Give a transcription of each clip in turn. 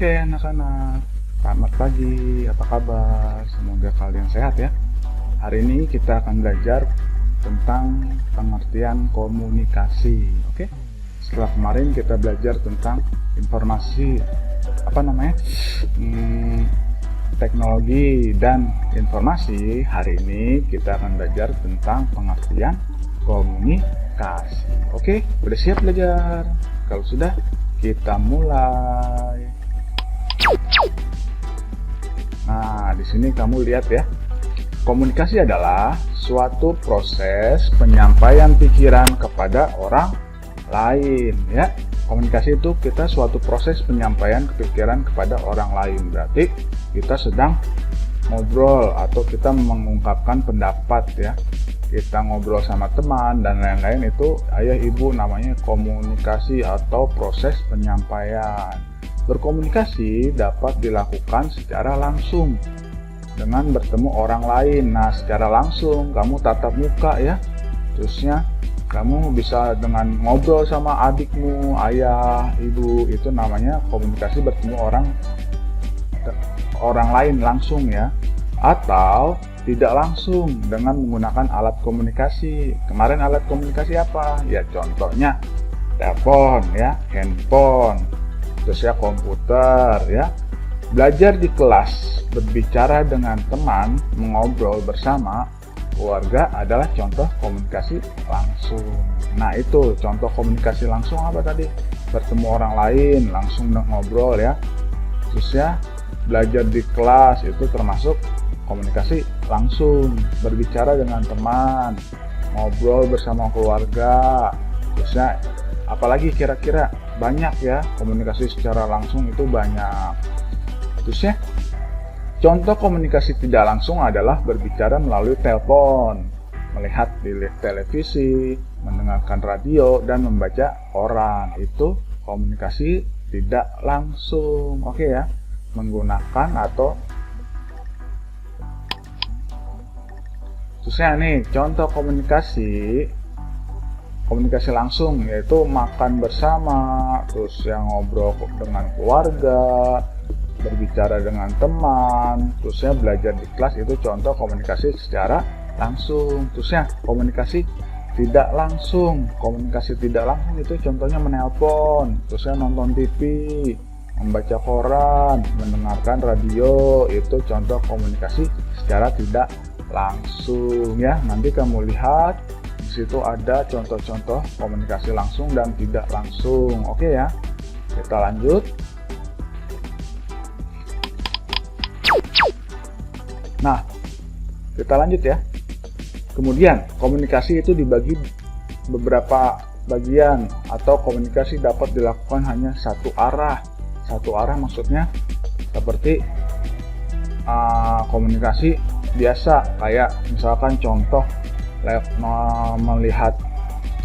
Oke anak-anak, selamat pagi, apa kabar? Semoga kalian sehat ya. Hari ini kita akan belajar tentang pengertian komunikasi. Oke. Setelah kemarin kita belajar tentang informasi, teknologi dan informasi. Hari ini kita akan belajar tentang pengertian komunikasi. Oke, udah siap belajar? Kalau sudah, kita mulai. Nah, di sini kamu lihat ya. Komunikasi adalah suatu proses penyampaian pikiran kepada orang lain ya. Komunikasi itu kita suatu proses penyampaian pikiran kepada orang lain. Berarti kita sedang ngobrol atau kita mengungkapkan pendapat ya. Kita ngobrol sama teman dan lain-lain, itu ayah ibu namanya komunikasi atau proses penyampaian. Berkomunikasi dapat dilakukan secara langsung dengan bertemu orang lain. Nah, secara langsung kamu tatap muka ya. Terusnya kamu bisa dengan ngobrol sama adikmu, ayah, ibu, itu namanya komunikasi bertemu orang lain langsung ya. Atau tidak langsung dengan menggunakan alat komunikasi. Kemarin alat komunikasi apa? Ya contohnya telepon ya, handphone, terus ya komputer ya. Belajar di kelas, berbicara dengan teman, mengobrol bersama keluarga adalah contoh komunikasi langsung. Nah, itu contoh komunikasi langsung apa tadi? Bertemu orang lain, langsung ngobrol ya. Terus ya, belajar di kelas itu termasuk komunikasi langsung. Berbicara dengan teman, ngobrol bersama keluarga. Terus ya, apalagi kira-kira banyak ya, komunikasi secara langsung itu banyak. Terus ya, contoh komunikasi tidak langsung adalah berbicara melalui telepon, melihat di televisi, mendengarkan radio, dan membaca koran. Itu komunikasi tidak langsung. Oke ya, menggunakan atau terusnya nih, contoh komunikasi langsung yaitu makan bersama, terus yang ngobrol dengan keluarga, berbicara dengan teman, terusnya belajar di kelas, itu contoh komunikasi secara langsung. Terusnya komunikasi tidak langsung. Komunikasi tidak langsung itu contohnya menelpon, terusnya nonton TV, membaca koran, mendengarkan radio, itu contoh komunikasi secara tidak langsung ya. Nanti kamu lihat di situ ada contoh-contoh komunikasi langsung dan tidak langsung. Oke ya. Kita lanjut. Nah, kita lanjut ya. Kemudian komunikasi itu dibagi beberapa bagian, atau komunikasi dapat dilakukan hanya satu arah. Satu arah maksudnya seperti komunikasi biasa, kayak misalkan contoh melihat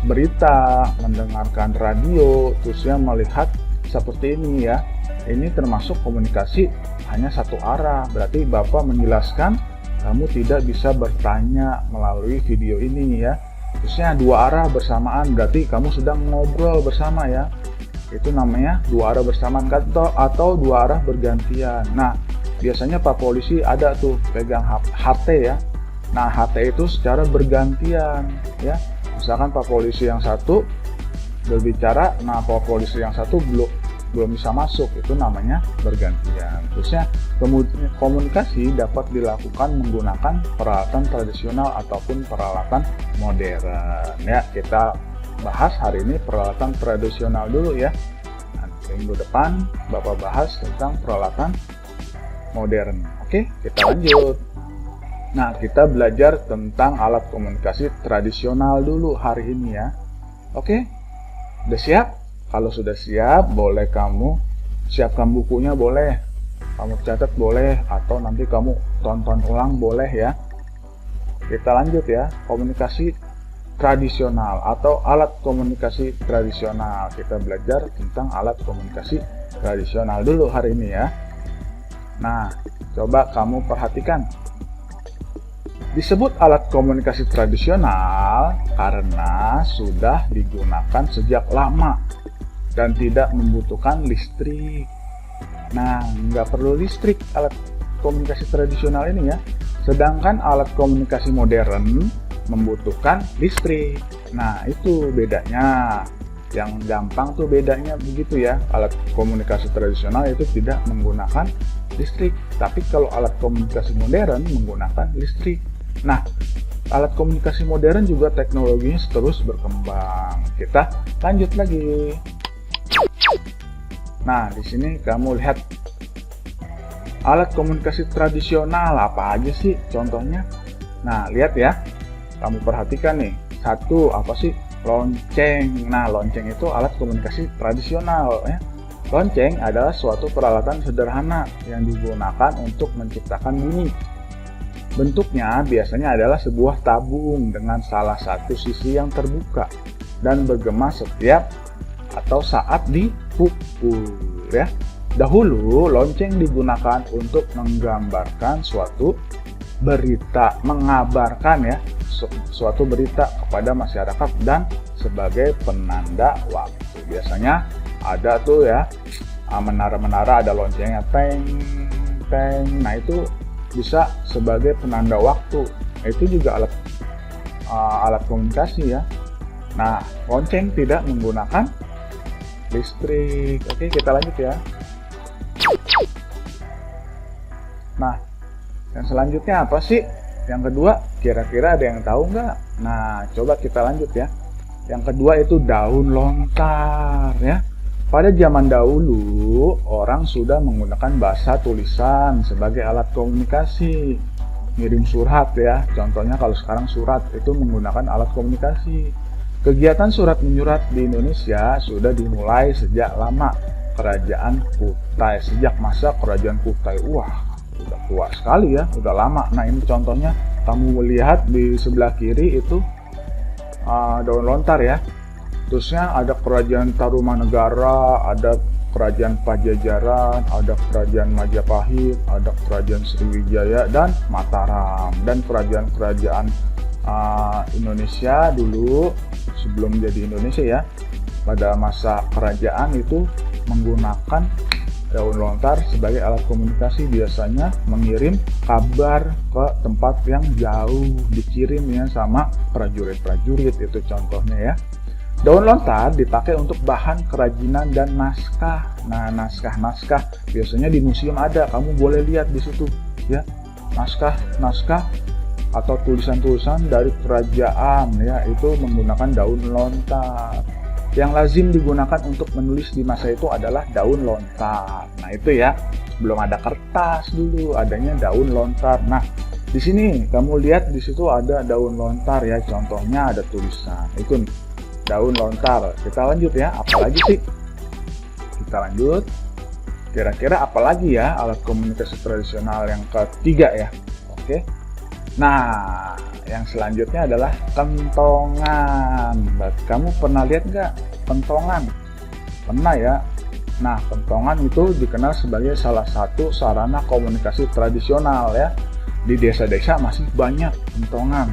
berita, mendengarkan radio, terusnya melihat seperti ini ya. Ini termasuk komunikasi hanya satu arah. Berarti Bapak menjelaskan, kamu tidak bisa bertanya melalui video ini ya. Terusnya dua arah bersamaan, berarti kamu sedang ngobrol bersama ya. Itu namanya dua arah bersamaan atau dua arah bergantian. Nah, biasanya Pak Polisi ada tuh pegang HT ya. Nah, HT itu secara bergantian ya. Misalkan Pak Polisi yang satu berbicara, nah Pak Polisi yang satu belum bisa masuk, itu namanya bergantian. Terusnya komunikasi dapat dilakukan menggunakan peralatan tradisional ataupun peralatan modern ya. Kita bahas hari ini peralatan tradisional dulu ya. Nanti minggu depan Bapak bahas tentang peralatan modern. Oke, kita lanjut. Nah, kita belajar tentang alat komunikasi tradisional dulu hari ini ya. Oke, udah siap? Kalau sudah siap, boleh kamu siapkan bukunya, boleh kamu catat, boleh, atau nanti kamu tonton ulang, boleh ya. Kita lanjut ya. Komunikasi tradisional atau alat komunikasi tradisional. Kita belajar tentang alat komunikasi tradisional dulu hari ini ya. Nah, coba kamu perhatikan. Disebut alat komunikasi tradisional karena sudah digunakan sejak lama dan tidak membutuhkan listrik. Nah, nggak perlu listrik alat komunikasi tradisional ini ya. Sedangkan alat komunikasi modern membutuhkan listrik. Nah, itu bedanya. Yang gampang tuh bedanya begitu ya. Alat komunikasi tradisional itu tidak menggunakan listrik. Tapi kalau alat komunikasi modern menggunakan listrik. Nah, alat komunikasi modern juga teknologinya terus berkembang. Kita lanjut lagi. Nah, di sini kamu lihat alat komunikasi tradisional apa aja sih contohnya. Nah, lihat ya. Kamu perhatikan nih. Satu, apa sih? Lonceng. Nah, lonceng itu alat komunikasi tradisional ya. Lonceng adalah suatu peralatan sederhana yang digunakan untuk menciptakan bunyi. Bentuknya biasanya adalah sebuah tabung dengan salah satu sisi yang terbuka dan bergema setiap atau saat dipukul ya. Dahulu lonceng digunakan untuk menggambarkan suatu berita, mengabarkan ya suatu berita kepada masyarakat dan sebagai penanda waktu. Biasanya ada tuh ya menara-menara, ada loncengnya teng teng. Nah, itu bisa sebagai penanda waktu. Itu juga alat komunikasi ya. Nah, lonceng tidak menggunakan listrik. Oke, kita lanjut ya. Nah, yang selanjutnya apa sih? Yang kedua, kira-kira ada yang tahu nggak? Nah, coba kita lanjut ya. Yang kedua itu daun lontar ya. Pada zaman dahulu, orang sudah menggunakan bahasa tulisan sebagai alat komunikasi. Ngirim surat ya, contohnya kalau sekarang surat itu menggunakan alat komunikasi. Kegiatan surat menyurat di Indonesia sudah dimulai sejak lama Kerajaan Kutai, sejak masa Kerajaan Kutai. Wah, udah tua sekali ya, udah lama. Nah, ini contohnya kamu melihat di sebelah kiri itu daun lontar ya. Terusnya ada Kerajaan Tarumanegara, ada Kerajaan Pajajaran, ada Kerajaan Majapahit, ada Kerajaan Sriwijaya dan Mataram. Dan kerajaan-kerajaan Indonesia dulu sebelum jadi Indonesia ya, pada masa kerajaan itu menggunakan daun lontar sebagai alat komunikasi, biasanya mengirim kabar ke tempat yang jauh, dikirim ya sama prajurit-prajurit, itu contohnya ya. Daun lontar dipakai untuk bahan kerajinan dan naskah. Nah, naskah biasanya di museum ada, kamu boleh lihat di situ ya. Naskah atau tulisan-tulisan dari kerajaan ya, itu menggunakan daun lontar. Yang lazim digunakan untuk menulis di masa itu adalah daun lontar. Nah, itu ya, belum ada kertas dulu, adanya daun lontar. Nah, di sini kamu lihat di situ ada daun lontar ya, contohnya ada tulisan. Itu daun lontar. Kita lanjut ya, apalagi sih? Kita lanjut. Kira-kira apalagi ya alat komunikasi tradisional yang ketiga ya? Oke. Nah, yang selanjutnya adalah kentongan. Kamu pernah lihat nggak kentongan? Pernah ya? Nah, kentongan itu dikenal sebagai salah satu sarana komunikasi tradisional ya. Di desa-desa masih banyak kentongan.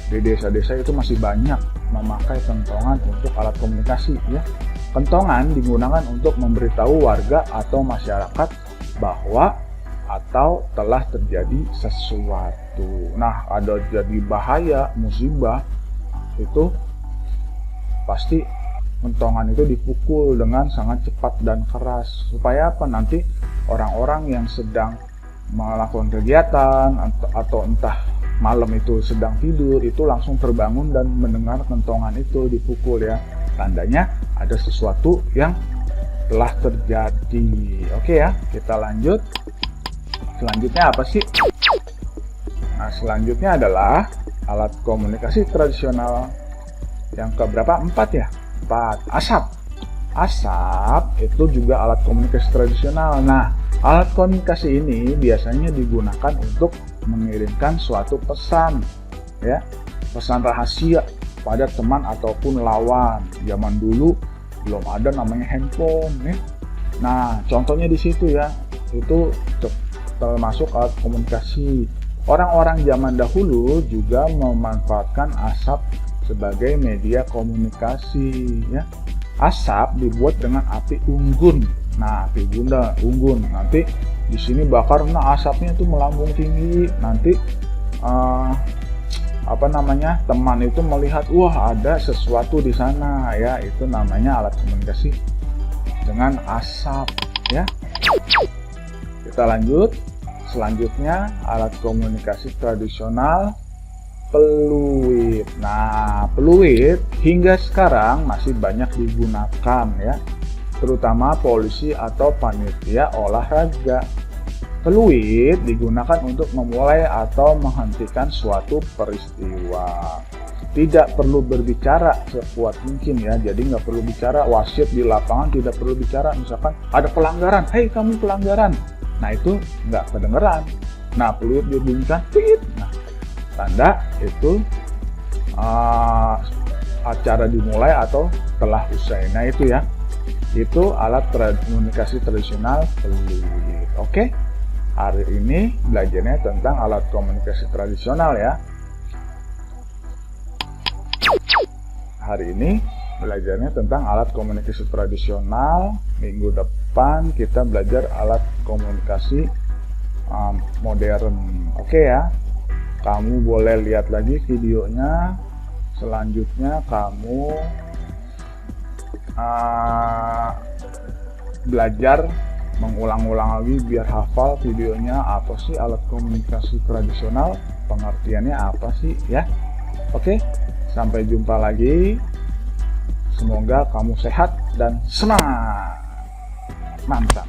Di desa-desa itu masih banyak memakai kentongan untuk alat komunikasi ya. Kentongan digunakan untuk memberitahu warga atau masyarakat bahwa atau telah terjadi sesuatu. Nah, ada jadi bahaya, musibah, itu pasti kentongan itu dipukul dengan sangat cepat dan keras. Supaya apa? Nanti orang-orang yang sedang melakukan kegiatan atau entah malam itu sedang tidur, itu langsung terbangun dan mendengar kentongan itu dipukul ya. Tandanya ada sesuatu yang telah terjadi. Oke ya, kita lanjut. Selanjutnya apa sih? Nah, selanjutnya adalah alat komunikasi tradisional yang keberapa? 4 ya? 4. Asap. Asap itu juga alat komunikasi tradisional. Nah, alat komunikasi ini biasanya digunakan untuk mengirimkan suatu pesan ya, pesan rahasia pada teman ataupun lawan. Zaman dulu belum ada namanya handphone ya. Nah, contohnya di situ ya, itu termasuk alat komunikasi. Orang-orang zaman dahulu juga memanfaatkan asap sebagai media komunikasi ya. Asap dibuat dengan api unggun. Nah, api unggun. Nanti di sini bakar, nah asapnya itu melambung tinggi. Nanti teman itu melihat, wah ada sesuatu di sana ya, itu namanya alat komunikasi dengan asap ya. Kita lanjut. Selanjutnya alat komunikasi tradisional peluit. Nah, peluit hingga sekarang masih banyak digunakan ya, terutama polisi atau panitia olahraga. Peluit digunakan untuk memulai atau menghentikan suatu peristiwa. Tidak perlu berbicara sekuat mungkin ya, jadi nggak perlu bicara. Wasit di lapangan tidak perlu bicara, misalkan ada pelanggaran, hei kamu pelanggaran. Nah itu nggak kedengeran. Nah peluit dibunyikan, tit. Nah tanda itu acara dimulai atau telah usai. Nah itu ya, itu alat komunikasi tradisional peluit. Oke, hari ini belajarnya tentang alat komunikasi tradisional ya. Hari ini belajarnya tentang alat komunikasi tradisional. Minggu depan kita belajar alat komunikasi modern. Oke ya, kamu boleh lihat lagi videonya. Selanjutnya kamu belajar mengulang-ulang lagi biar hafal videonya, apa sih alat komunikasi tradisional, pengertiannya apa sih ya. Oke, sampai jumpa lagi. Semoga kamu sehat dan semangat. Mantap.